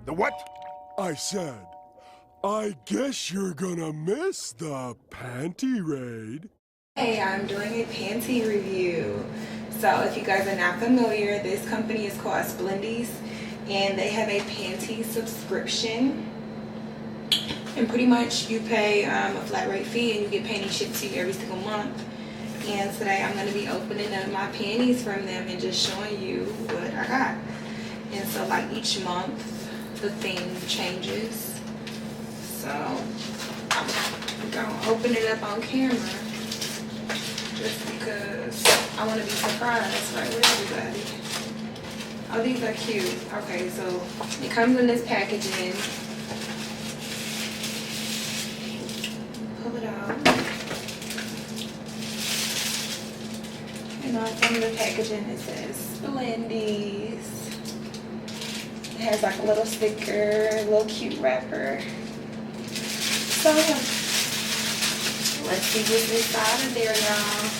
The what? I said, I guess you're gonna miss the panty raid. Hey, I'm doing a panty review. So if you guys are not familiar, this company is called Splendies and they have a panty subscription. And pretty much you pay a flat rate fee and you get panties shipped to you every single month. And today I'm going to be opening up my panties from them and just showing you what I got. And so like each month the theme changes. So I'm going to open it up on camera just because I want to be surprised right with everybody. Oh, these are cute. Okay, so it comes in this packaging. Pull it out. And on the packaging it says Splendies. It has like a little sticker, a little cute wrapper. So let's see what's inside of there, y'all.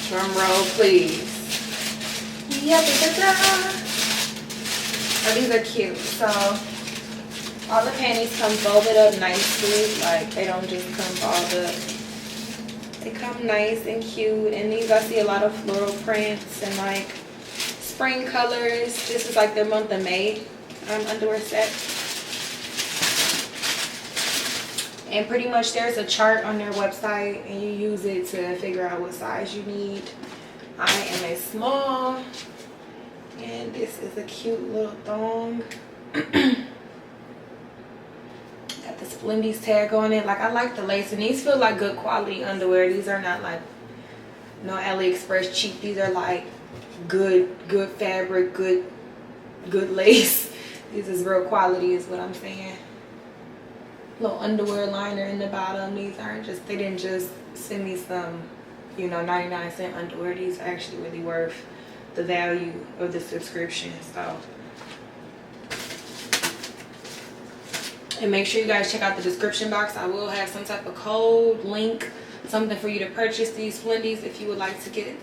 Drum roll, please. Yeah, oh, these are cute. So all the panties come folded up nicely. Like they don't just come balled up. They come nice and cute. And these I see a lot of floral prints and like spring colors. This is like their month of May underwear set. And pretty much there's a chart on their website and you use it to figure out what size you need. I am a small. And this is a cute little thong. Got the Splendies tag on it. Like I like the lace. And these feel like good quality underwear. These are not like no AliExpress cheap. These are like good fabric, good lace. This is real quality is what I'm saying. Little underwear liner in the bottom. These aren't just, they didn't just send me some, you know, 99-cent underwear. These are actually really worth the value of the subscription. So, and make sure you guys check out the description box. I will have some type of code, link, something for you to purchase these Splendies if you would like to get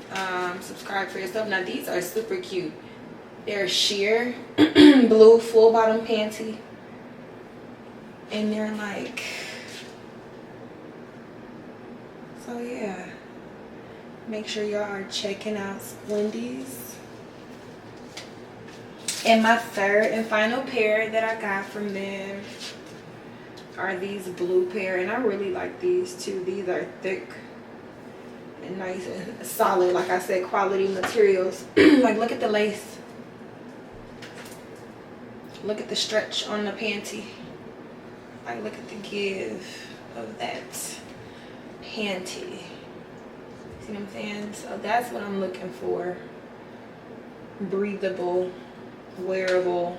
subscribed for yourself. Now these are super cute. They're sheer blue full bottom panty. And they're like, so yeah, make sure y'all are checking out Splendies. And my third and final pair that I got from them are these blue pair, and I really like these too. These are thick and nice and solid, like I said, quality materials. Like look at the lace, look at the stretch on the panty. Like look at the give of that panty. See what I'm saying? So that's what I'm looking for. Breathable, wearable.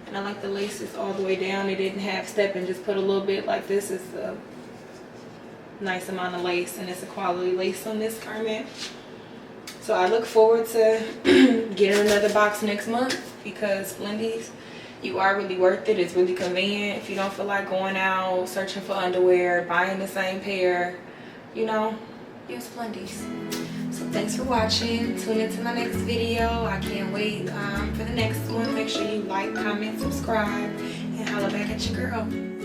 And I like the laces all the way down. They didn't have step and just put a little bit. Like this is a nice amount of lace, and it's a quality lace on this garment. So I look forward to getting another box next month because Splendies, you are really worth it. It's really convenient. If you don't feel like going out searching for underwear, buying the same pair, you know, use Splendies. So thanks for watching. Tune into my next video. I can't wait for the next one. Make sure you like, comment, subscribe, and holla back at your girl.